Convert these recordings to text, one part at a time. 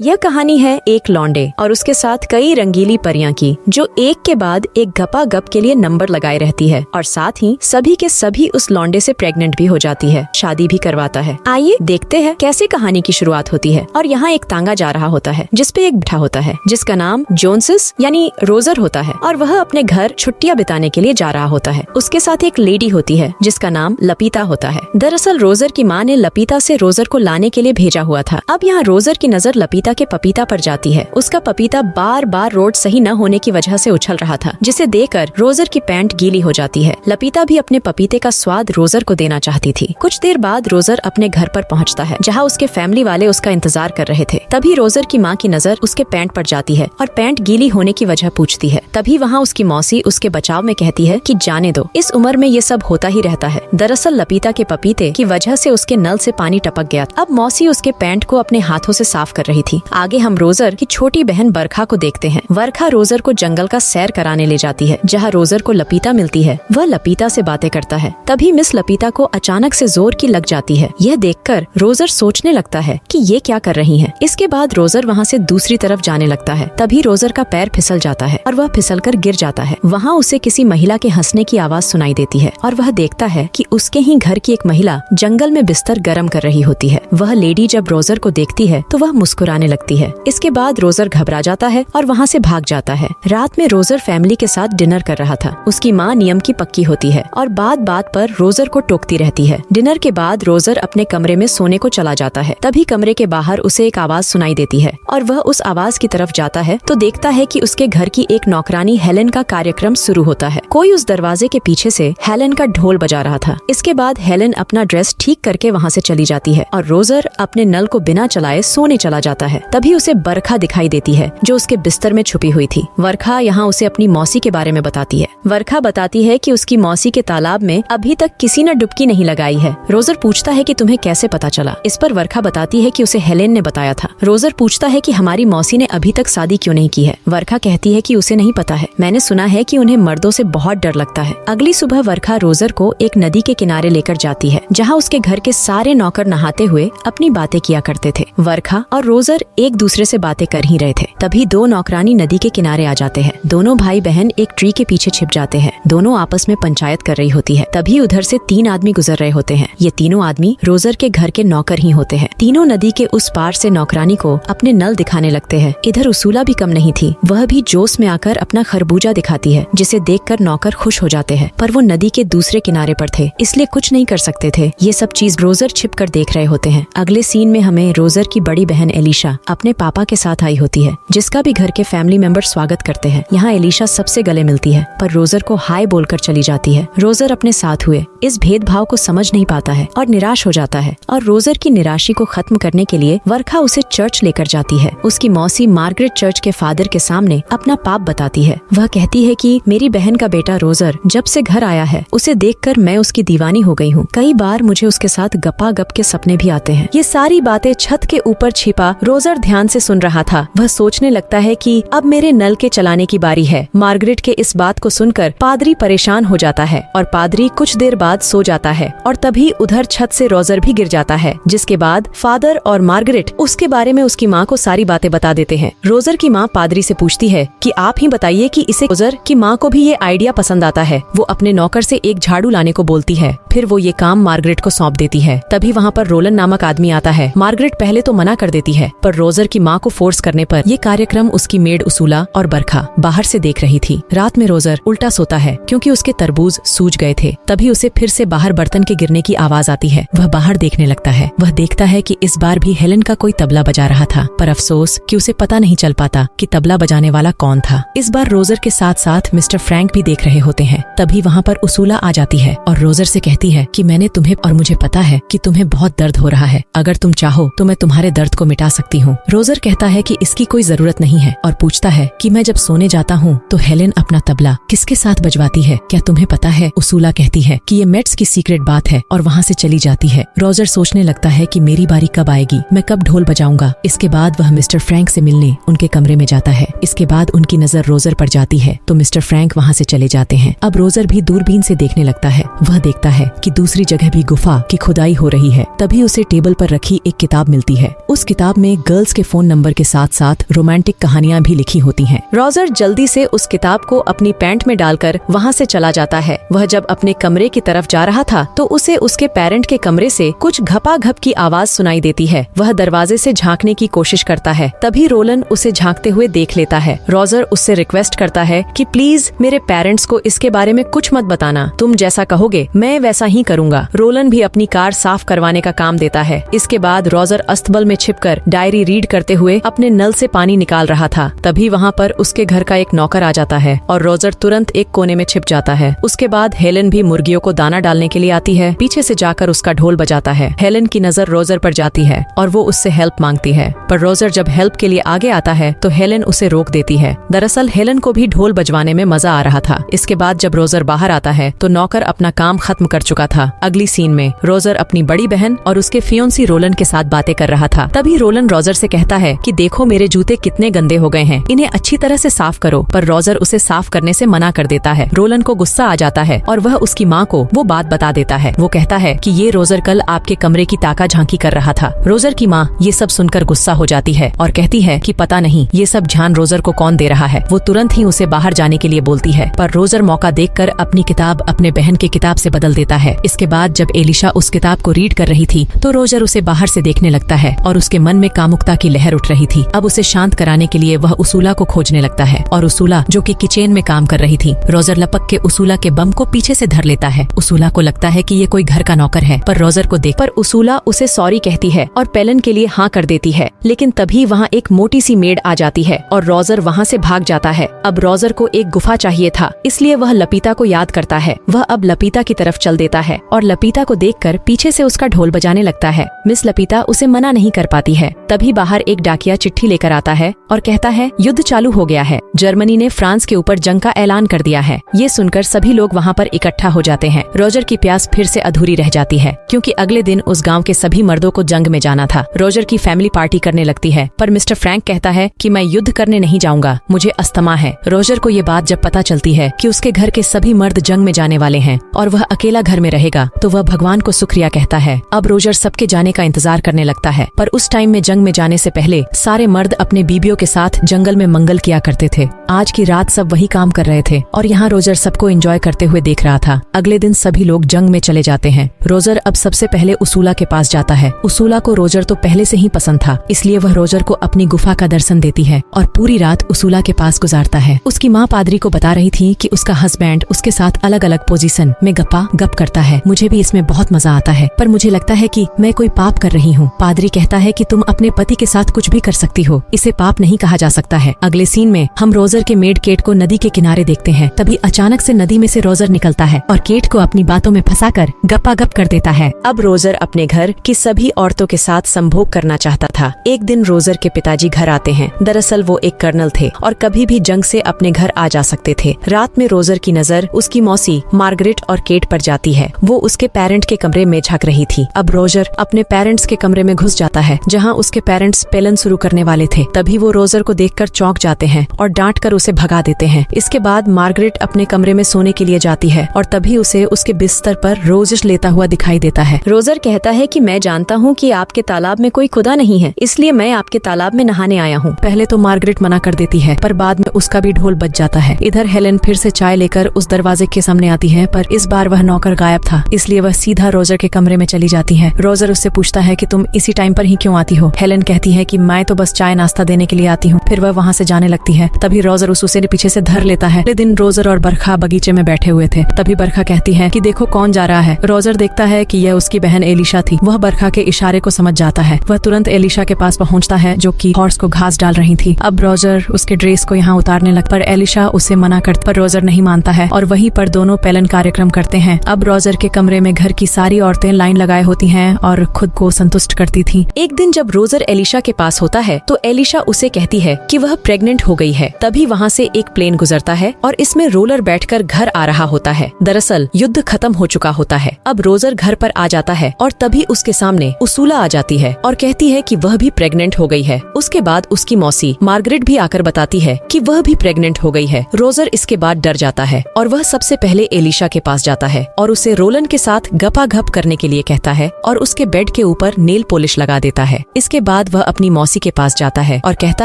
यह कहानी है एक लौंडे और उसके साथ कई रंगीली परियां की, जो एक के बाद एक गपागप के लिए नंबर लगाए रहती है और साथ ही सभी के सभी उस लौंडे से प्रेग्नेंट भी हो जाती है, शादी भी करवाता है। आइए देखते हैं कैसे कहानी की शुरुआत होती है। और यहाँ एक तांगा जा रहा होता है जिसपे एक बैठा होता है जिसका नाम जोन्सिस यानी रोजर होता है और वह अपने घर छुट्टियां बिताने के लिए जा रहा होता है। उसके साथ एक लेडी होती है जिसका नाम लपीता होता है। दरअसल रोजर की माँ ने लपीता से रोजर को लाने के लिए भेजा हुआ था। अब यहाँ रोजर की नजर लपीता के पपीता पर जाती है। उसका पपीता बार बार रोड सही न होने की वजह से उछल रहा था, जिसे देखकर रोजर की पैंट गीली हो जाती है। लपीता भी अपने पपीते का स्वाद रोजर को देना चाहती थी। कुछ देर बाद रोजर अपने घर पर पहुंचता है जहां उसके फैमिली वाले उसका इंतजार कर रहे थे। तभी रोजर की माँ की नजर उसके पैंट पर जाती है और पैंट गीली होने की वजह पूछती है। तभी वहाँ उसकी मौसी उसके बचाव में कहती है कि जाने दो, इस उम्र में ये सब होता ही रहता है। दरअसल लपीता के पपीते की वजह से उसके नल से पानी टपक गया। अब मौसी उसके पैंट को अपने हाथों से साफ कर रही थी। आगे हम रोजर की छोटी बहन बरखा को देखते हैं। बरखा रोजर को जंगल का सैर कराने ले जाती है जहाँ रोजर को लपीता मिलती है। वह लपीता से बातें करता है। तभी मिस लपीता को अचानक से जोर की लग जाती है। यह देखकर रोजर सोचने लगता है कि ये क्या कर रही हैं। इसके बाद रोजर वहाँ से दूसरी तरफ जाने लगता है। तभी रोजर का पैर फिसल जाता है और वह फिसलकर गिर जाता है। वहाँ उसे किसी महिला के हंसने की आवाज सुनाई देती है और वह देखता है कि उसके ही घर की एक महिला जंगल में बिस्तर गर्म कर रही होती है। वह लेडी जब रोजर को देखती है तो वह मुस्कुराने लगती है। इसके बाद रोजर घबरा जाता है और वहाँ से भाग जाता है। रात में रोजर फैमिली के साथ डिनर कर रहा था। उसकी माँ नियम की पक्की होती है और बात बात पर रोजर को टोकती रहती है। डिनर के बाद रोजर अपने कमरे में सोने को चला जाता है। तभी कमरे के बाहर उसे एक आवाज सुनाई देती है और वह उस आवाज की तरफ जाता है तो देखता है कि उसके घर की एक नौकरानी हेलेन का कार्यक्रम शुरू होता है। कोई उस दरवाजे के पीछे से हेलेन का ढोल बजा रहा था। इसके बाद हेलेन अपना ड्रेस ठीक करके वहाँ से चली जाती है और रोजर अपने नल को बिना चलाए सोने चला जाता है। तभी उसे बरखा दिखाई देती है जो उसके बिस्तर में छुपी हुई थी। वर्खा यहाँ उसे अपनी मौसी के बारे में बताती है। वर्खा बताती है कि उसकी मौसी के तालाब में अभी तक किसी ने डुबकी नहीं लगाई है। रोजर पूछता है कि तुम्हें कैसे पता चला। इस पर वर्खा बताती है कि उसे हेलेन ने बताया था। रोजर पूछता है कि हमारी मौसी ने अभी तक शादी क्यों नहीं की है। वर्खा कहती है कि उसे नहीं पता है, मैंने सुना है कि उन्हें मर्दों से बहुत डर लगता है। अगली सुबह वर्खा रोजर को एक नदी के किनारे लेकर जाती है जहाँ उसके घर के सारे नौकर नहाते हुए अपनी बातें किया करते थे। वर्खा और रोजर एक दूसरे से बातें कर ही रहे थे। तभी दो नौकरानी नदी के किनारे आ जाते हैं। दोनों भाई बहन एक ट्री के पीछे छिप जाते हैं। दोनों आपस में पंचायत कर रही होती है। तभी उधर से तीन आदमी गुजर रहे होते हैं। ये तीनों आदमी रोजर के घर के नौकर ही होते हैं। तीनों नदी के उस पार से नौकरानी को अपने नल दिखाने लगते हैं। इधर उसूला भी कम नहीं थी। वह भी जोश में आकर अपना खरबूजा दिखाती है, जिसे देखकर नौकर खुश हो जाते हैं। पर वो नदी के दूसरे किनारे पर थे, इसलिए कुछ नहीं कर सकते थे। ये सब चीज रोजर छिप कर देख रहे होते हैं। अगले सीन में हमें रोजर की बड़ी बहन एलिशा अपने पापा के साथ आई होती है, जिसका भी घर के फैमिली मेंबर स्वागत करते हैं। यहाँ एलिशा सबसे गले मिलती है पर रोजर को हाय बोलकर चली जाती है। रोजर अपने साथ हुए इस भेदभाव को समझ नहीं पाता है और निराश हो जाता है और रोजर की निराशा को खत्म करने के लिए वर्खा उसे चर्च लेकर जाती है। उसकी मौसी मार्गरेट चर्च के फादर के सामने अपना पाप बताती है। वह कहती है कि मेरी बहन का बेटा रोजर जब से घर आया है, उसे देखकर मैं उसकी दीवानी हो गई हूँ। कई बार मुझे उसके साथ गपा गप के सपने भी आते हैं। ये सारी बातें छत के ऊपर छिपा रोजर ध्यान से सुन रहा था। वह सोचने लगता है कि अब मेरे नल के चलाने की बारी है। मार्गरेट के इस बात को सुनकर पादरी परेशान हो जाता है और पादरी कुछ देर बाद सो जाता है और तभी उधर छत से रोजर भी गिर जाता है। जिसके बाद फादर और मार्गरेट उसके बारे में उसकी माँ को सारी बातें बता देते हैं। रोजर की माँ पादरी से पूछती है कि आप ही बताइए कि इसे। रोजर की माँ को भी ये आइडिया पसंद आता है। वो अपने नौकर से एक झाड़ू लाने को बोलती है। फिर वो ये काम मार्गरेट को सौंप देती है। तभी वहाँ पर रोलन नामक आदमी आता है। मार्गरेट पहले तो मना कर देती है, पर रोजर की माँ को फोर्स करने पर ये कार्यक्रम उसकी मेड उसूला और बरखा बाहर से देख रही थी। रात में रोजर उल्टा सोता है क्योंकि उसके तरबूज सूज गए थे। तभी उसे फिर से बाहर बर्तन के गिरने की आवाज आती है। वह बाहर देखने लगता है। वह देखता है कि इस बार भी हेलेन का कोई तबला बजा रहा था, पर अफसोस कि उसे पता नहीं चल पाता कि तबला बजाने वाला कौन था। इस बार रोजर के साथ साथ मिस्टर फ्रैंक भी देख रहे होते हैं। तभी वहाँ पर उसूला आ जाती है और रोजर से कहती है कि मैंने तुम्हें और मुझे पता है कि तुम्हें बहुत दर्द हो रहा है। अगर तुम चाहो तो मैं तुम्हारे दर्द को मिटा सकती हूँ। रोजर कहता है कि इसकी कोई जरूरत नहीं है और पूछता है कि मैं जब सोने जाता हूँ तो हेलेन अपना तबला किसके साथ बजवाती है, क्या तुम्हें पता है। उसूला कहती है कि ये मेट्स की सीक्रेट बात है और वहाँ से चली जाती है। रोजर सोचने लगता है कि मेरी बारी कब आएगी, मैं कब ढोल बजाऊंगा। इसके बाद वह मिस्टर फ्रैंक से मिलने उनके कमरे में जाता है। इसके बाद उनकी नजर रोजर पर जाती है तो मिस्टर फ्रैंक वहाँ से चले जाते हैं। अब रोजर भी दूरबीन से देखने लगता है। वह देखता है कि दूसरी जगह भी गुफा की खुदाई हो रही है। तभी उसे टेबल पर रखी एक किताब मिलती है। उस किताब में गर्ल्स के फोन नंबर के साथ साथ रोमांटिक कहानियाँ भी लिखी होती हैं। रोजर जल्दी से उस किताब को अपनी पैंट में डालकर वहाँ से चला जाता है। वह जब अपने कमरे की तरफ जा रहा था तो उसे उसके पेरेंट के कमरे से कुछ घपाघप की आवाज सुनाई देती है। वह दरवाजे से झांकने की कोशिश करता है, तभी रोलन उसे झांकते हुए देख लेता है। रोजर उससे रिक्वेस्ट करता है कि प्लीज मेरे पेरेंट्स को इसके बारे में कुछ मत बताना, तुम जैसा कहोगे मैं वैसा ही करूँगा। रोलन भी अपनी कार साफ करवाने का काम देता है। इसके बाद रोजर अस्तबल में छिपकर डायरी रीड करते हुए अपने नल से पानी निकाल रहा था। तभी वहाँ पर उसके घर का एक नौकर आ जाता है और रोजर तुरंत एक कोने में छिप जाता है। उसके बाद हेलन भी मुर्गियों को दाना डालने के लिए आती है। पीछे से जाकर उसका ढोल बजाता है। हेलन की नजर रोजर पर जाती है और वो उससे हेल्प मांगती है, पर रोजर जब हेल्प के लिए आगे आता है तो हेलन उसे रोक देती है। दरअसल हेलन को भी ढोल बजवाने में मजा आ रहा था। इसके बाद जब रोजर बाहर आता है तो नौकर अपना काम खत्म कर चुका था। अगली सीन में रोजर अपनी बड़ी बहन और उसके फियोंसी रोलन के साथ बातें कर रहा था। तभी रोलन रोजर से कहता है कि देखो मेरे जूते कितने गंदे हो गए हैं, इन्हें अच्छी तरह से साफ करो। पर रोजर उसे साफ करने से मना कर देता है। रोलन को गुस्सा आ जाता है और वह उसकी माँ को वो बात बता देता है। वो कहता है कि ये रोजर कल आपके कमरे की ताका झांकी कर रहा था। रोजर की माँ ये सब सुनकर गुस्सा हो जाती है और कहती है कि पता नहीं ये सब ध्यान रोजर को कौन दे रहा है। वो तुरंत ही उसे बाहर जाने के लिए बोलती है, पर रोजर मौका देखकर अपनी किताब अपने बहन की किताब से बदल देता है। इसके बाद जब एलिशा उस किताब को रीड कर रही थी तो रोजर उसे बाहर से देखने लगता है और उसके मन में कामुकता की लहर उठ रही थी। अब उसे शांत कराने के लिए वह उसूला को खोजने लगता है और उसूला जो कि किचन में काम कर रही थी, रोजर लपक के उसूला के बम को पीछे से धर लेता है। उसूला को लगता है कि ये कोई घर का नौकर है, पर रोजर को देख पर उसूला उसे सॉरी कहती है और पेलन के लिए हाँ कर देती है। लेकिन तभी वहाँ एक मोटी सी मेड आ जाती है और रोजर वहाँ से भाग जाता है। अब रोजर को एक गुफा चाहिए था, इसलिए वह लपीता को याद करता है। वह अब लपीता की तरफ चल देता है और लपीता को देखकर पीछे से उसका ढोल बजाने लगता है। मिस लपीता उसे मना नहीं कर पाती है। तभी बाहर एक डाकिया चिट्ठी लेकर आता है और कहता है युद्ध चालू हो गया है, जर्मनी ने फ्रांस के ऊपर जंग का ऐलान कर दिया है। ये सुनकर सभी लोग वहाँ पर इकट्ठा हो जाते हैं। रोजर की प्यास फिर से अधूरी रह जाती है क्योंकि अगले दिन उस गांव के सभी मर्दों को जंग में जाना था। रोजर की फैमिली पार्टी करने लगती है, पर मिस्टर फ्रैंक कहता है कि मैं युद्ध करने नहीं जाऊंगा, मुझे अस्थमा है। रोजर को ये बात जब पता चलती है कि उसके घर के सभी मर्द जंग में जाने वाले हैं और वह अकेला घर में रहेगा, तो वह भगवान को शुक्रिया कहता है। अब रोजर सबके जाने का इंतजार करने लगता है, पर उस टाइम में जंग में जाने से पहले सारे मर्द अपने बीबियों के साथ जंगल में मंगल किया करते थे। आज की रात सब वही काम कर रहे थे और यहाँ रोजर सबको एंजॉय करते हुए देख रहा था। अगले दिन सभी लोग जंग में चले जाते हैं। रोजर अब सबसे पहले उसूला के पास जाता है। उसूला को रोजर तो पहले से ही पसंद था, इसलिए वह रोजर को अपनी गुफा का दर्शन देती है और पूरी रात उसूला के पास गुजारता है। उसकी माँ पादरी को बता रही थी कि उसका हस्बैंड उसके साथ अलग अलग पोजीशन में गप करता है। मुझे भी इसमें बहुत मजा आता है, पर मुझे लगता है कि मैं कोई पाप कर रही हूँ। पादरी कहता है कि तुम अपने पति के साथ कुछ भी कर सकती हो, इसे पाप नहीं कहा जा सकता है। अगले सीन में हम रोजर के मेड केट को नदी के किनारे देखते हैं। तभी अचानक से नदी में से रोजर निकलता है और केट को अपनी बातों में फंसाकर गप्पा-गप कर देता है। अब रोजर अपने घर की सभी औरतों के साथ संभोग करना चाहता था। एक दिन रोजर के पिताजी घर आते हैं। दरअसल वो एक कर्नल थे और कभी भी जंग से अपने घर आ जा सकते थे। रात में रोजर की नजर उसकी मौसी मार्गरेट और केट पर जाती है। वो उसके पेरेंट के कमरे में झांक रही थी। अब रोजर अपने पेरेंट्स के कमरे में घुस जाता है जहाँ उसके पेरेंट्स पेलन शुरू करने वाले थे। तभी वो रोजर को देखकर चौंक जाते हैं और डांट कर उसे भगा देते हैं। इसके बाद मार्गरेट अपने कमरे में सोने के लिए जाती है और तभी उसे उसके बिस्तर पर रोजर लेता हुआ दिखाई देता है। रोजर कहता है कि मैं जानता हूँ कि आपके तालाब में कोई खुदा नहीं है, इसलिए मैं आपके तालाब में नहाने आया हूँ। पहले तो मार्गरेट मना कर देती है, पर बाद में उसका भी ढोल बज जाता है। इधर हेलन फिर से चाय लेकर उस दरवाजे के सामने आती है, पर इस बार वह नौकर गायब था, इसलिए वह सीधा रोजर के कमरे में चली जाती है। रोजर उससे पूछता है कि तुम इसी टाइम पर ही क्यों आती हो? हेलन कहती है कि मैं तो बस चाय नाश्ता देने के लिए आती हूँ। फिर वह वहाँ से जाने लगती है। तभी रोजर उसे पीछे से धर लेता है। अगले दिन रोजर और बरखा बगीचे में बैठे हुए थे। तभी बरखा कहती है कि देखो कौन जा रहा है। रोजर देखता है कि यह उसकी बहन एलिशा थी। वह बरखा के इशारे को समझ जाता है। वह तुरंत एलिशा के पास पहुंचता है जो कि हॉर्स को घास डाल रही थी। अब रोजर उसके ड्रेस को यहाँ उतारने लग, पर एलिशा उसे मना कर, पर रोजर नहीं मानता है और वहीं पर दोनों पेलन कार्यक्रम करते हैं। अब रोजर के कमरे में घर की सारी औरतें लाइन लगाए होती हैं और खुद को संतुष्ट करती थी। एक दिन जब रोजर एलिशा के पास होता है तो एलिशा उसे कहती है कि वह प्रेग्नेंट हो गई है। तभी वहाँ से एक प्लेन गुजरता है और इसमें रोलर बैठकर घर आ रहा होता है। दरअसल युद्ध खत्म हो चुका होता है। अब रोजर घर पर आ जाता है और तभी उसके सामने उसूला आ जाती है और कहती है कि वह भी प्रेग्नेंट हो गई है। उसके बाद उसकी मौसी मार्गरेट भी आकर बताती है कि वह भी प्रेग्नेंट हो गई है। रोजर इसके बाद डर जाता है और वह सबसे पहले एलिशा के पास जाता है और उसे रोलन के साथ गपागप करने के लिए कहता है और उसके बेड के ऊपर नेल पॉलिश लगा देता है। इसके बाद बाद वह अपनी मौसी के पास जाता है और कहता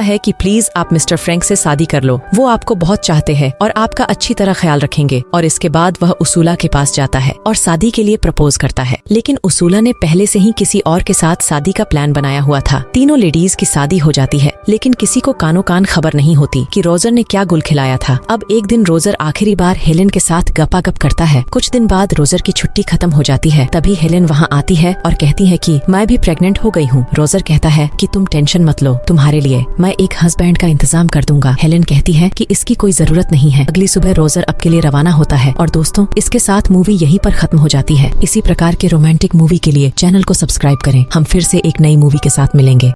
है कि प्लीज आप मिस्टर फ्रैंक से शादी कर लो, वो आपको बहुत चाहते हैं और आपका अच्छी तरह ख्याल रखेंगे। और इसके बाद वह उसूला के पास जाता है और शादी के लिए प्रपोज करता है। लेकिन उसूला ने पहले से ही किसी और के साथ शादी का प्लान बनाया हुआ था। तीनों लेडीज की शादी हो जाती है, लेकिन किसी को कानो कान खबर नहीं होती कि रोजर ने क्या गुल खिलाया था। अब एक दिन रोजर आखिरी बार हेलेन के साथ गपागप करता है। कुछ दिन बाद रोजर की छुट्टी खत्म हो जाती है। तभी हेलेन वहाँ आती है और कहती है कि मैं भी प्रेग्नेंट हो गई हूँ। रोजर कहता है कि तुम टेंशन मत लो, तुम्हारे लिए मैं एक हस्बैंड का इंतजाम कर दूंगा। हेलेन कहती है कि इसकी कोई जरूरत नहीं है। अगली सुबह रोजर अब के लिए रवाना होता है। और दोस्तों, इसके साथ मूवी यहीं पर खत्म हो जाती है। इसी प्रकार के रोमांटिक मूवी के लिए चैनल को सब्सक्राइब करें। हम फिर से एक नई मूवी के साथ मिलेंगे।